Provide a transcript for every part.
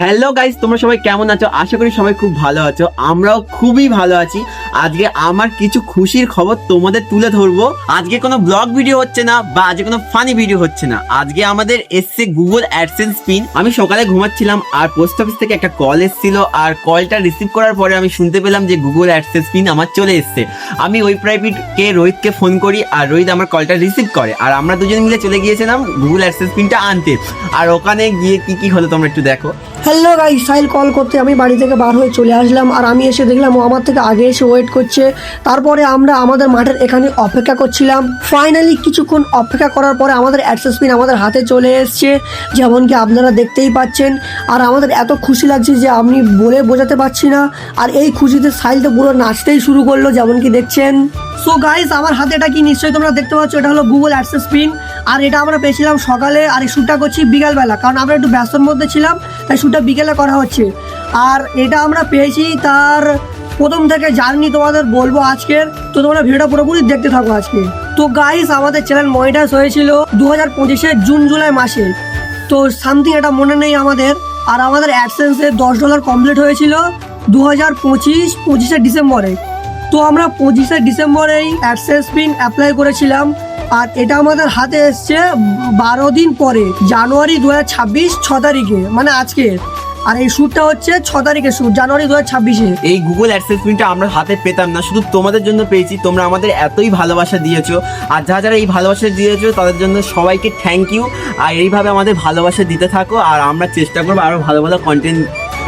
Hello guys, তোমরা সবাই কেমন আছো? আশা করি সবাই খুব ভালো আছো। আমরাও খুবই ভালো আছি। আজকে আমার কিছু খুশির খবর তোমাদের তুলে ধরবো। আজকে কোনো ব্লগ ভিডিও হচ্ছে না বা আজকে কোনো ফানি ভিডিও হচ্ছে না। আজকে আমাদের এসছে গুগল অ্যাডসেন্স পিন। আমি সকালে ঘুমাচ্ছিলাম আর পোস্ট অফিস থেকে একটা কল এসেছিল, আর কলটা রিসিভ করার পরে আমি শুনতে পেলাম যে গুগল অ্যাডসেন্স পিন আমার চলে এসছে। আমি ওই প্রাইভেটকে রোহিতকে ফোন করি আর রোহিত আমার কলটা রিসিভ করে, আর আমরা দুজন মিলে চলে গিয়েছিলাম গুগল অ্যাডসেন্স পিনটা আনতে। আর ওখানে গিয়ে কি কি হলো তোমরা একটু দেখো। হ্যালো গাইস, সাইল কল করতে আমি বাড়ি থেকে বার হয়ে চলে আসলাম, আর আমি এসে দেখলাম ও আমার থেকে আগে এসে ওয়েট করছে। তারপরে আমরা আমাদের মাঠের এখানে অপেক্ষা করছিলাম। ফাইনালি কিছুক্ষণ অপেক্ষা করার পরে আমাদের অ্যাডসেস পিন আমাদের হাতে চলে এসছে, যেমন কি আপনারা দেখতেই পাচ্ছেন। আর আমাদের এত খুশি লাগছে যে আমি বলে বোঝাতে পারছি না। আর এই খুশিতে সাইল তো পুরো নাচতেই শুরু করলো, যেমন কি দেখছেন। সো গাইস, আমার হাতে এটা কি নিশ্চয়ই তোমরা দেখতে পাচ্ছ, এটা হলো গুগল অ্যাডসেস পিন। আর এটা আমরা পেয়েছিলাম সকালে, আর এই শ্যুটটা করছি বিকালবেলা, কারণ আমরা একটু ব্যস্তর মধ্যে ছিলাম, তাই শ্যুটটা বিকেলে করা হচ্ছে। আর এটা আমরা পেয়েছি তার প্রথম থেকে জার্নি তোমাদের বলবো আজকের, তো তোমরা ভিডিওটা পুরোপুরি দেখতে থাকো আজকে। তো গাইস, আমাদের চ্যানেল মনিটাইজ হয়েছিল 2025 জুন জুলাই মাসে, তো সামথিং এটা মনে নেই আমাদের। আর আমাদের অ্যাডসেন্সে $10 কমপ্লিট হয়েছিল 2025 ডিসেম্বরে। তো আমরা 25 ডিসেম্বরেই অ্যাডসেন্স পিন অ্যাপ্লাই করেছিলাম, আর এটা আমাদের হাতে এসছে 12 দিন পরে, জানুয়ারি 2026 6 তারিখে, মানে আজকে। আর এই শ্যুটটা হচ্ছে 6 তারিখের শ্যুট, জানুয়ারি 2026-এ। এই গুগল অ্যাডসেন্স পিনটা আমরা হাতে পেতাম না, শুধু তোমাদের জন্য পেয়েছি। তোমরা আমাদের এতই ভালোবাসা দিয়েছো, আর যারা যারা এই ভালোবাসা দিয়েছো তাদের জন্য সবাইকে থ্যাংক ইউ। আর এইভাবে আমাদের ভালোবাসা দিতে থাকো, আর আমরা চেষ্টা করবো আরো ভালো ভালো কন্টেন্ট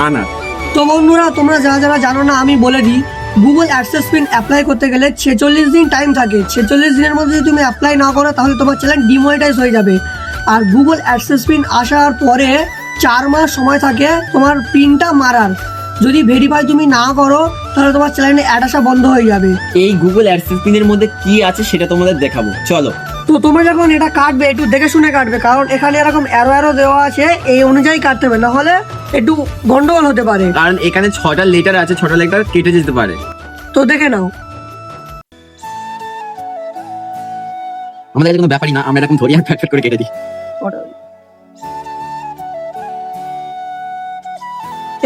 আনার। তো বন্ধুরা, তোমরা যারা যারা জানো না আমি বলে দিই, গুগল অ্যাডসেন্স পিন অ্যাপ্লাই করতে গেলে 46 দিন টাইম থাকে। 46 দিনের মধ্যে যদি তুমি অ্যাপ্লাই না করো তাহলে তোমার চ্যানেল ডিমনিটাইজ হয়ে যাবে। আর গুগল অ্যাডসেন্স পিন আসার পরে 4 মাস সময় থাকে তোমার পিনটা মারার। যদি ভেরিফাই তুমি না করো তাহলে তোমার চ্যানেলে অ্যাড আসা বন্ধ হয়ে যাবে। এই গুগল অ্যাডসেন্স পিনের মধ্যে কি আছে সেটা তোমাদের দেখাবো, চলো। তো তোমরা যখন এটা কাটবে একটু দেখে শুনে কাটবে, কারণ এখানে এরকম অ্যারো দেওয়া আছে, এই অনুযায়ী কাটতে হবে, না হলে একটু গন্ডগোল হতে পারে। কারণ এখানে 6টা লেটার আছে, 6টা লেটার কেটে যেতে পারে। তো দেখে নাও। আমাদের কাছে কোনো ব্যাপারই না, আমরা এরকম ধরি আর ফ্যাট করে কেটে দিই।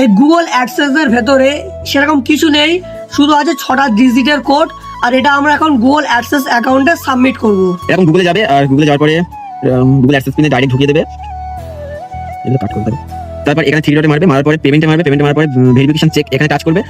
এই গুগল অ্যাডসেন্স এর ভেতরে সেরকম কিছু নেই, শুধু আছে 6টা ডিজিটের কোড। আর এটা আমরা এখন গুগল অ্যাডসেন্স অ্যাকাউন্টে সাবমিট করব। এরকম গুগলে যাবে, আর গুগলে যাওয়ার পরে গুগল অ্যাডসেন্স পিনে ডাইরেক্ট ঢুকিয়ে দেবে। এগুলো কাট করতে হবে। তারপর এখানে 3 ডটে মারবে, মারার পরে পেমেন্টে মারবে, পেমেন্টে মারার পরে ভেরিফিকেশন চেক এখানে টাচ করবে।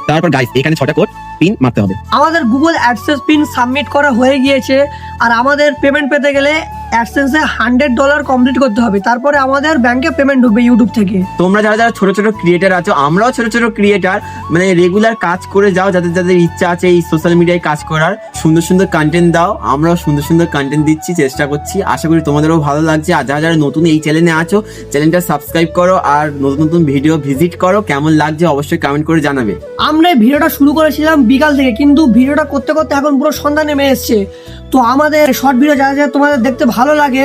তারপর গাইস এখানে 6টা কোড পিন মারতে হবে। আমাদের গুগল অ্যাডসেন্স পিন সাবমিট করা হয়ে গিয়েছে, আর আমাদের পেমেন্ট পেতে গেলে অ্যাডসেন্সে $100 কমপ্লিট করতে হবে, তারপরে আমাদের ব্যাংকে পেমেন্ট ঢুকবে ইউটিউব থেকে। তোমরা যারা যারা ছোট ছোট ক্রিয়েটার আছো, আমরাও ছোট ছোট ক্রিয়েটার, মানে রেগুলার কাজ করে যাও, যাদের যাদের ইচ্ছা আছে এই সোশ্যাল মিডিয়ায় কাজ করার, সুন্দর সুন্দর কন্টেন্ট দাও। আমরাও সুন্দর সুন্দর কন্টেন্ট দিচ্ছি, চেষ্টা করছি। আশা করি তোমাদেরও ভালো লাগছে। আর যারা যারা নতুন এই চ্যানেলে আছো, চ্যানেলটা সাবস্ক্রাইব করো, আর নতুন নতুন ভিডিও ভিজিট করো। কেমন লাগছে অবশ্যই কমেন্ট করে জানাবে। আমরা এই ভিডিওটা শুরু করেছিলাম বিকাল থেকে, কিন্তু ভিডিওটা করতে করতে এখন পুরো সন্ধ্যা নেমে এসছে। তো আমাদের শর্ট ভিডিও যারা যারা তোমাদের দেখতে ভালো লাগে,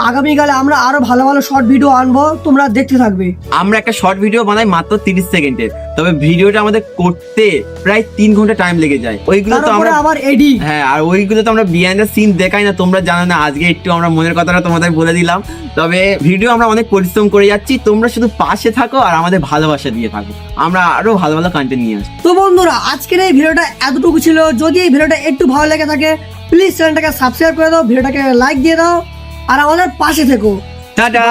আগামীকালে আমরা আরো ভালো ভালো শর্ট ভিডিও আনবো, তোমরা দেখতে থাকবে। আমরা একটা শর্ট ভিডিও বানাই মাত্র 30 সেকেন্ডের, তবে ভিডিওটা আমাদের করতে প্রায় 3 ঘন্টা টাইম লেগে যায়। ওইগুলো তো আমরা আবার এডিট, হ্যাঁ, আর ওইগুলো তো আমরা বিহাইন্ড দ্য সিন দেখাই না, তোমরা জানো না। আজকে একটু আমরা মনের কথাটা তোমাদের বলে দিলাম। তবে ভিডিও আমরা অনেক পরিশ্রম করে যাচ্ছি, তোমরা শুধু পাশে থাকো আর আমাদের ভালোবাসা দিয়ে থাকো। আমরা আরো ভালো ভালো কন্টেন্ট নিয়ে আসবো। তো বন্ধুরা, আজকের এই ভিডিওটা এতটুকু ছিল। যদি এই ভিডিওটা একটু ভালো লেগে থাকে প্লিজ চ্যানেলটাকে সাবস্ক্রাইব করে দাও, ভিডিওটাকে লাইক দিয়ে দাও, আর আমাদের পাশে থেকো। টাটা।